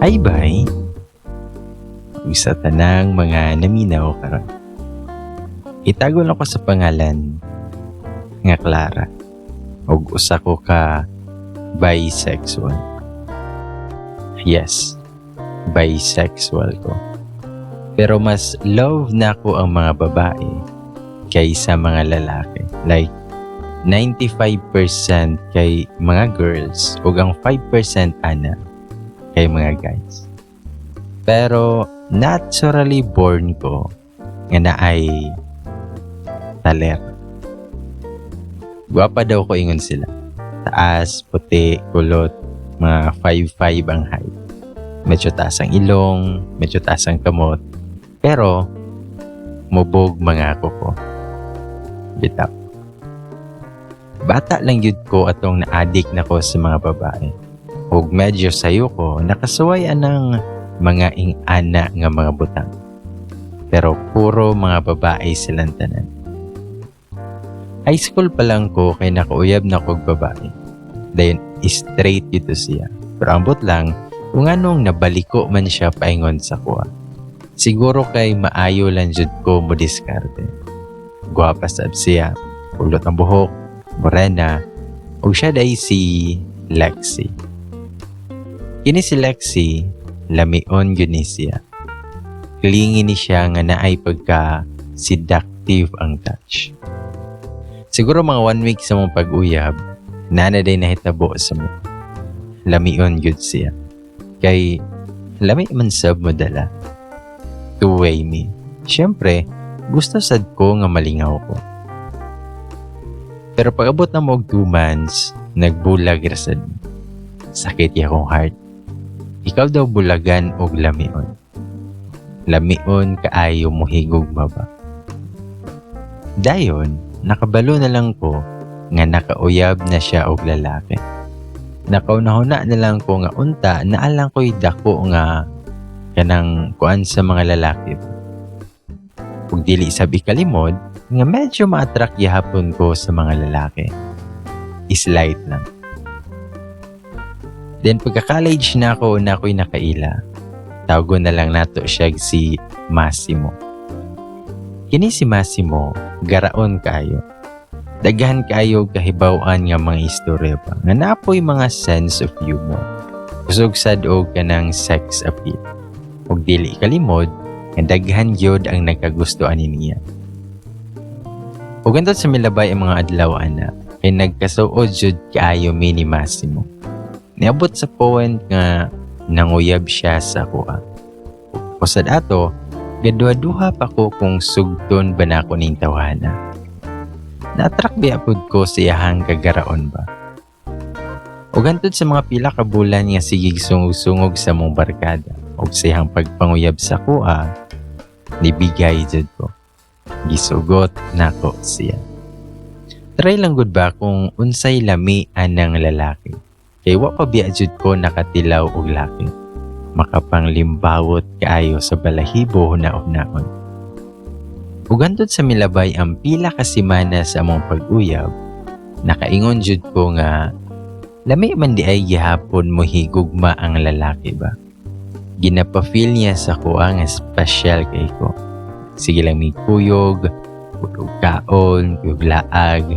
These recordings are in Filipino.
Ay bay, usa tanang mga naminaw karon. Itago lang ko sa pangalan nga Clara. Og usa ko ka bisexual. Yes, bisexual ko. Pero mas love na ko ang mga babae kaysa mga lalaki. Like 95% kay mga girls ug ang 5% ana kay mga guys. Pero naturally born ko nga naay taler. Guwapa daw ko ingon sila. Taas, puti, kulot, mga 5'5" ang height. Medyo taas ang ilong, medyo taas ang kamot. Pero mubog mga ako ko. Bitap. Bata lang yun ko atong na-addict na ko sa mga babae. Ug medyo sayo ko, nakasuway anang mga ing-ana nga mga butang. Pero puro mga babae silang tanan. High school pa lang ko kay nakauyab na kog babae. Dayon straight dito siya. Pero ambot lang, kung anong nabaliko man siya paingon sa kuha. Siguro kay maayo lang jud ko mo diskarte. Guwapa sab siya, ulot ang buhok, morena, ug siya day si Lexi. Kini si Lexi, lamion yun ni siya. Klingi ni siya nga naay pagka seductive ang touch. Siguro mga 1 week sa mong pag-uyab, nanaday nahitabo sa mo. Lamion yun siya. Kay lami man sab mo dala. Two-way me. Siyempre, gusto sad ko nga malingaw ko. Pero pag abot na mo og 2 months, nagbulag rasad. Sakit ya kong heart. Ikaw daw bulagan og lamion. Lamion kaayo mo higugma ba? Dayon, nakabalo na lang ko nga nakauyab na siya og lalaki. Nakaunahuna na lang ko nga unta naalang ko'y dako nga kanang kuan sa mga lalaki. Kung dili sabi kalimod, nga medyo ma-attract yahapon ko sa mga lalaki. Slight lang. Then pagka-college na ako'y nakaila. Tawagon na lang nato siya si Massimo. Kini si Massimo, garaon kayo. Daghan kayo kahibawan nga mga istorya pa. Nga napoy mga sense of humor. Kusog sad og kanang sex appeal. Ug dili kalimod, nga daghan gyud ang nagkagustoan niya. Ug antot sa milabay ang mga adlaw ana, kay nagkasuod jud kaayo ni Massimo. Niabot sa point nga nanguyab siya sa kuha. Kusad ato, gadwa-duha pa ko kung sugton ba na ako ning tawhana. Na-attract ba apod ko siyahang kagaraon ba? O gantod sa mga pila ka bulan nga sigig sungog-sungog sa mong barkada o siyahang pagpanguyab sa kuha, nibigay jud ko. Gisugot na ko siya. Try lang gud ba kung unsay lami anang lalaki? Kay wa pa biya jud ko nakatilaw og laki. Makapanglimbawot kaayo sa balahibo hunaon-naon. Ug antod sa milabay ang pila ka semana sa among pag-uyab, nakaingon jud ko nga lami man di ay gihapon mo higugma ang lalaki ba. Ginapa-feel niya sa kuha nga special kay ko. Sige lang may kuyog, ug kaon, ug laag,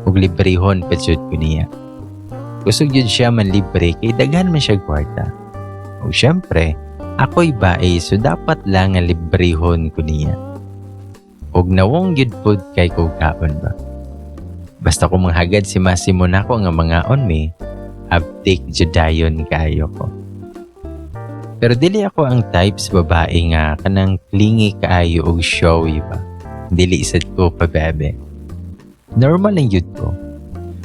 ug librehon pa jud ko niya. Kusog yun siya man libre kay daghan man siya kwarta. O syempre, ako'y bae so dapat lang nga librehon ko niya. Og nawong yun po kay ko kaon ba. Basta ko manghagad si Massimo na ko nga mga on me, abtik judayon kayo ko. Pero dili ako ang type sa babae nga kanang clingy kaayo og showy ba. Dili isad ko pa bebe. Normal lang yun ko.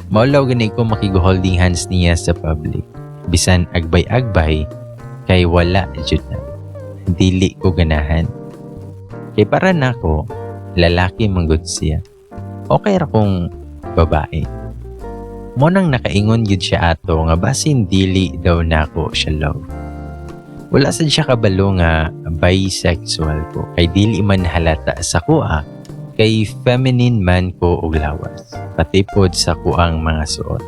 Maulaw gani ko makiguholding hands niya sa public. Bisan agbay-agbay, kay wala jud na. Dili ko ganahan. Kay para nako, lalaki manggod siya. Okay ra kong babae. Mo nang nakaingon yun siya ato nga basin dili daw nako siya love. Wala sad siya kabalo nga bisexual ko. Kay dili man halata sa kuha. Kay feminine man ko og lawas, pati pod sa kuang mga suot.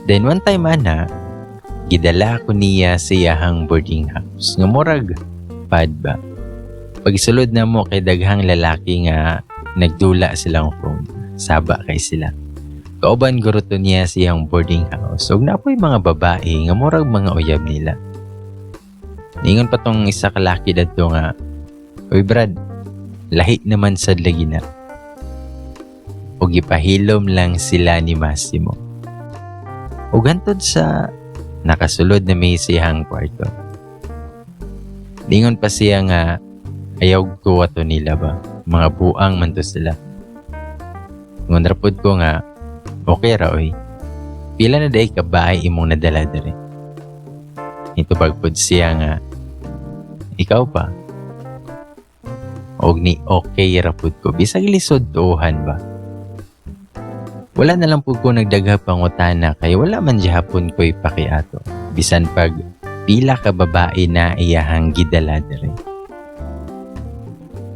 Then one time ana, gidala ko niya sa iyahang boarding house. Nga murag pad ba? Pagsulod na mo kay daghang lalaki nga nagdula silang phone. Saba kay sila. Kauban guruto niya sa iyang boarding house. Ug napoy mga babae nga murag mga uyab nila. Ningon pa tong isa ka laki dadto nga, "Uy Brad, lahi naman sad lagi na." Ug gipahilom lang sila ni Massimo. Ug hantod sa nakasulod na may siyang kwarto. Ningon pa siya nga ayaw ko ato nila ba. Mga buang man to sila. Ngun rapod ko nga, okay ra oy. Pila na day kabahay imong nadala diri. Ito pagpud siya nga, ikaw pa. Og ni okay rapod ko. Bisag lisod tuuhan ba. Wala na lang po ko nagdagha pangutana kay wala man hapon ko'y pakiato. Bisan pag pila ka babae na iyahang gidala diri.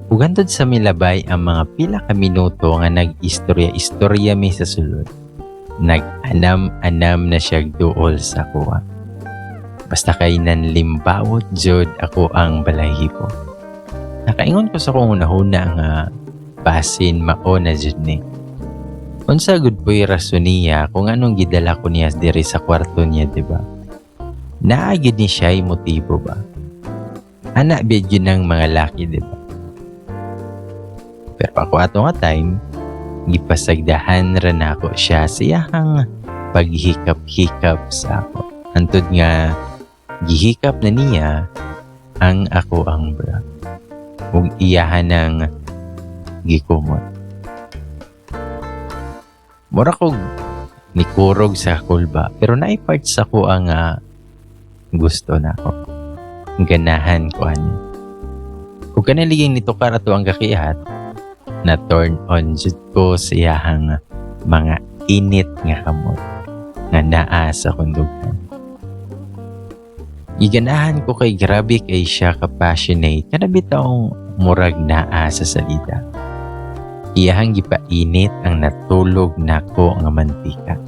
Ugantod sa milabay ang mga pila ka minuto nga nag-istorya-istorya mi sa sulod. Nag-anam-anam na siya duol sa kuha. Basta kay nanlimbawot jud ako ang balahibo. Nakaingon ko sa kong unahuna nga basin mao na jud ni. Unsa gud po'y rason niya kung anong gidala ko niya diri sa kwarto niya, diba? Naagid ni siya'y motibo ba? Anak bid yun ng mga laki, diba? Pero ako ato nga time, gipasagdahan rin ako siya sa iyahang paghikap-hikap sa ako. Antod nga, gihikap na niya ang ako ang bra. Ug iyahan ng gikumot. Mura kog nikurog sa kulba, pero naipart sa ko ang gusto na ako. Ganahan ko ani. Kung kanaliging nito karato ang kakihat, na turn on jud ko sa iyahang mga init nga kamot nga naa sa kundugan. Iganahan ko kay grabe kay siya ka-passionate kada bitawng murag naa sa salita. Iyahang gipainit ang natulog nako nga mantika.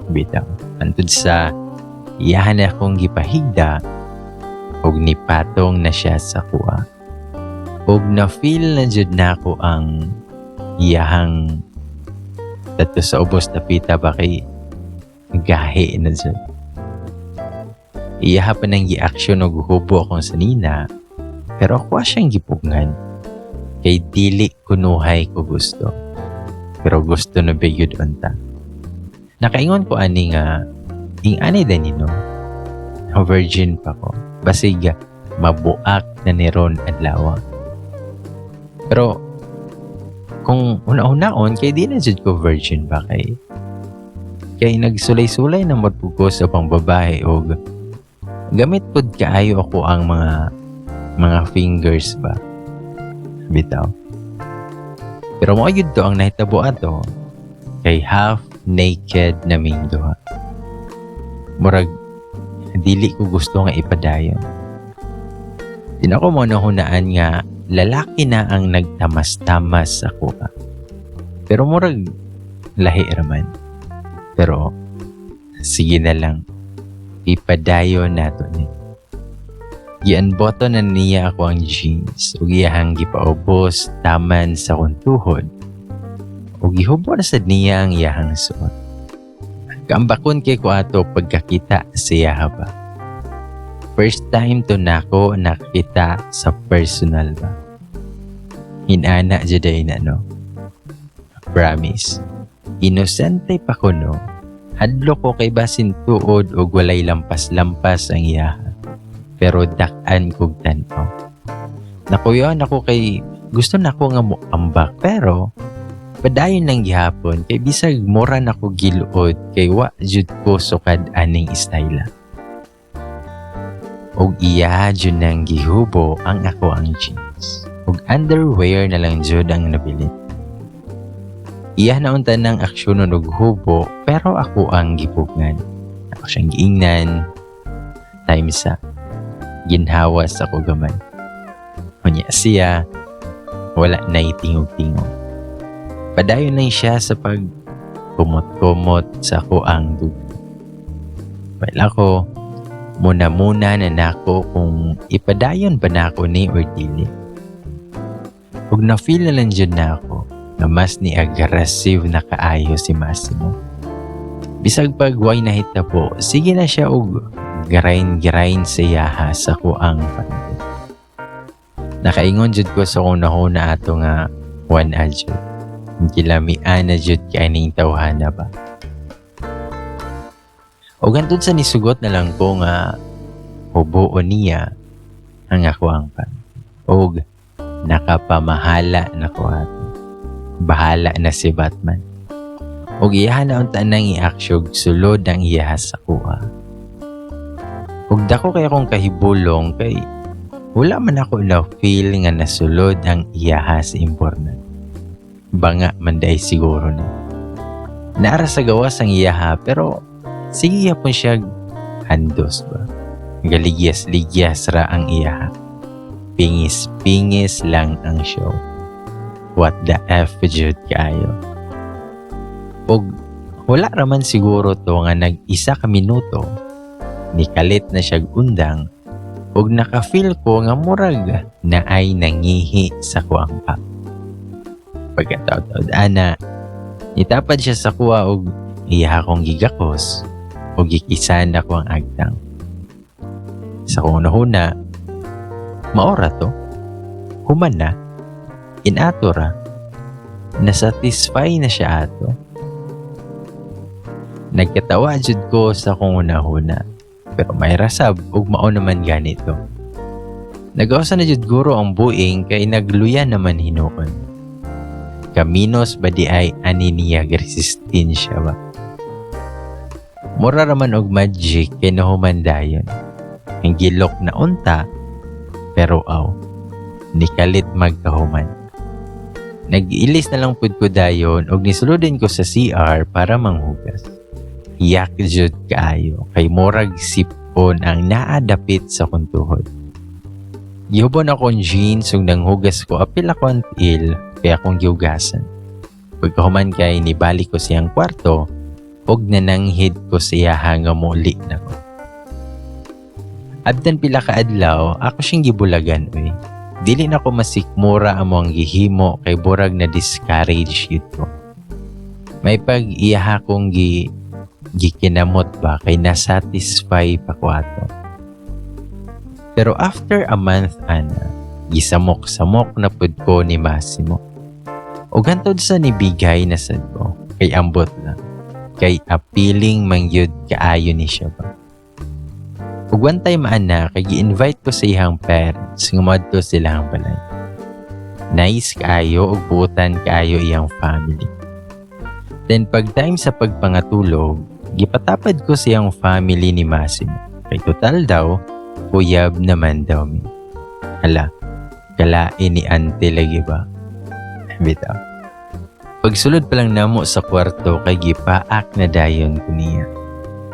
Bitaw, antud sa iyahan akong gipahigda og nipatong na siya sa kuha. Og na-feel na jud nako ang iyahang tato sa ubos na pita ba kay gahi na jud. Iyaha pa nang gi-action og hubo akong sanina, pero ako siyang gipugngan. Kay dili kunuhay ko gusto. Pero gusto na bigod unta. Nakaingon ko ani nga, ani danino, virgin pa ko. Basig mabuak na ni Ron adlaw. Pero kung una-unaon, kay di na jud ko virgin ba kay nagsulay-sulay na matpuko sa pang babae og gamit pud kaayo ako ang mga fingers ba. Bitaw. Pero mo yun to ang nahitabo ato kay half naked na ming duha. Murag dili ko gusto nga ipadayon. Di na ko mo nahunaan nga lalaki na ang nagtamas-tamas sa kuha. Pero murag lahi raman. Pero sige na lang ipadayon nato ni. Gianboto na niya ako ang jeans ug iyahang gipaubos taman sa kuntuhod ug gihubo na sad niya ang iyahang suot. Kambakon kay ko ato pagkakita siya ba. First time to nako nakita sa personal ba. Hinana jud ay na no. Promise. Inosente pa ko no. Hadlo ko kay basin tuod ug walay lampas-lampas ang iyaha. Pero dak-an kog tan-aw. Nakuyon ako kay gusto na ko nga mo ambak pero padayon lang gihapon kay bisag mura na ko giluod kay wa jud ko sukad aning istayla. Og iya jud nang gihubo ang ako ang jeans. Og underwear na lang jud ang nabili. Iya na unta ng aksyon og hubo pero ako ang gipugngan. Ako siyang giingnan time sa ginhawas ako gamay. Unya siya, wala na itingog-tingog. Padayon lang siya sa pag kumot-kumot sa ako ang dugo. Well ako, muna na nako kung ipadayon ba na ako ni or dili. Ug na-feel na lang dyan na ako na mas ni aggressive na kaayo si Massimo. Bisag pag way nahitabo, sige na siya og garain sa yaha sa kuang pandit. Nakaingon jud ko sa una ato nga one adjud. Kilamian na jud kay ning tawhana ba. O gantod sa nisugot na lang ko nga hubuon niya ang ako ang pan. Og nakapamahala na ko ato. Bahala na si Batman. Og iyahan na unta nang i-aksyon sulod ang iyaha sa kuha. Og dako kay akong kahibulong kay wala man ako na feel nga nasulod ang iyaha sa important. Banga man day siguro na. Naara sa gawas ang iyaha pero sige yapon siya handos ba. Galigyas-ligyas ra ang iyaha. Pingis-pingis lang ang show. What the F jud kaayo. Og wala raman siguro to nga nag-isa ka minuto. Nikalit na siya undang. Og naka-feel ko nga murag na ay nangihi sa kuang pa. Pagkataod-taod ana, itapad siya sa kuha og iya akong gigakos og gikisan ako ang agtang. Sa kuna-huna, maora to. Human na. Inatora. Nasatisfy na siya ato. Nagkatawa jud ko sa kuna-huna. Pero may rasab ug mao naman ganito. Nagausa na jud guro ang buing kay nagluya naman hinukon. Kaminos ba di ay ani niya resistensya ba? Mura raman og magic kay nahuman dayon. Ang gilok na unta pero aw nikalit magkahuman. Nag-ilis na lang pud ko dayon og nisulodin ko sa CR para manghugas. Yak jud kaayo kay murag sipon ang naadapit sa kuntuhod. Gihubon akong jeans ug nanghugas ko apil ako ang tiil kaya akong gihugasan. Pagkahuman kay nibalik ko siyang kwarto ug nananghid ko siya nga muli na ko. Abdan pila ka adlaw ako siyang gibulagan uy. Dili na ko masikmura among gihimo kay burag na discourage yun ko. May pag-iyaha kong gikinamot ba kay nasatisfy pa ko ato. Pero after a month ana, gisamok-samok na pud ko ni Massimo. O gantod sa nibigay na sad ko, kay ambot lang. Kay appealing mangyud kaayo ni siya ba. Ug one time ana, kay gi-invite ko sa iyang parents nga madto silang balay. Nice kaayo ug buotan kaayo iyang family. Then pag time sa pagpangatulog, gipatapad ko siyang family ni Massimo. Kay total daw, kuyab naman daw mi. Hala, kalain ni ante lagi ba? Bitaw. Pagsulod pa lang namo sa kwarto kay gipaak na dayon ko niya.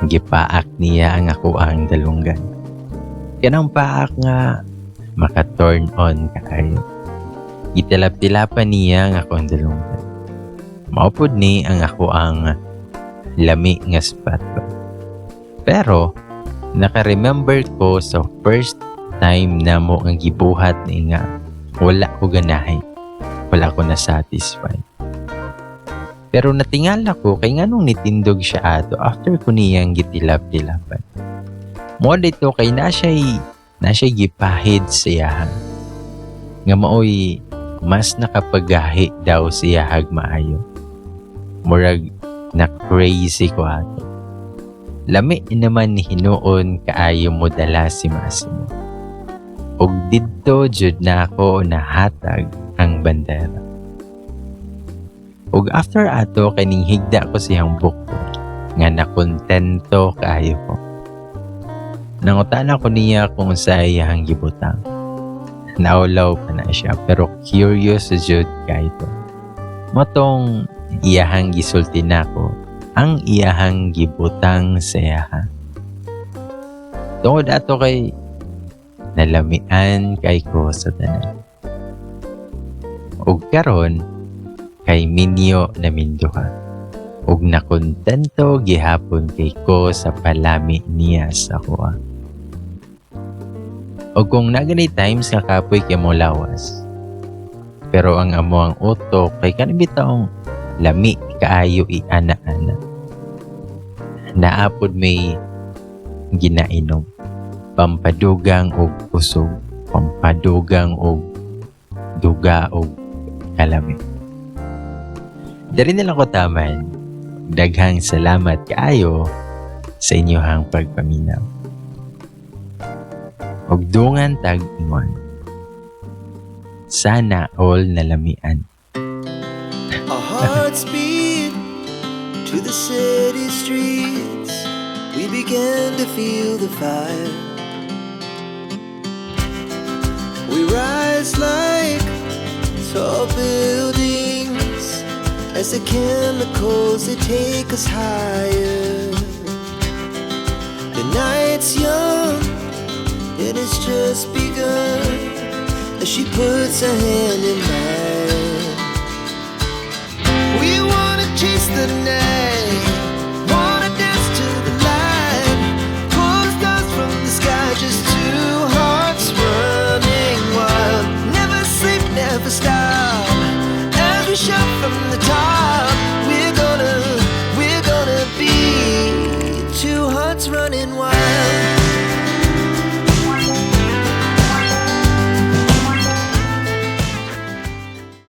Gipaak niya ang ako ang dalunggan. Kanang paak nga maka-turn on kaayo. Gitilap-tilapan niya ang ako ang dalunggan. Maupod ni ang ako ang lami nga spot ba. Pero naka-remember ko sa first time na mo ang gibuhat ni nga wala ko ganahay. Wala ko na satisfy. Pero natingala ko kay nganong nitindog siya ato after ko niyang gitilap-tilapan. Mo dito kay na siya gipahid siya. Nga maoy mas nakapagahi daw siya maayo. Murag na crazy ko ato. Lami naman ni hinuon kaayo mo dala si Massimo. Og didto jud na ako nahatag ang bandera. Og after ato kaning higda ko siyang bukto nga nakontento kaayo ko. Nangutana ko niya kung sa iyang gibutang. Naulaw pa na siya pero curious jud kayto. Motong iyahang gisulti nako ang iyahang gibutang sa iyaha. Tungod ato kay nalamian kay ko sa tanan. Ug karon kay minyo na minduha. ug nakontento gihapon kay ko sa palami niya sa kuha. O kung naganay times nga kapoy kay mo lawas, pero ang amo ang utok kay kanibitaong lami kaayo i-ana-ana. Naapod may ginainom, pampadugang og usog, pampadugang og duga og kalami. Dari na lang ko taman, daghang salamat kaayo sa inyohang pagpaminaw. Og dungan tag ingon. Sana all nalamian. Our hearts beat to the city streets. We began to feel the fire. We rise like tall buildings as the chemicals they take us higher. The night's young, it has just begun as she puts her hand in mine. We wanna chase the night.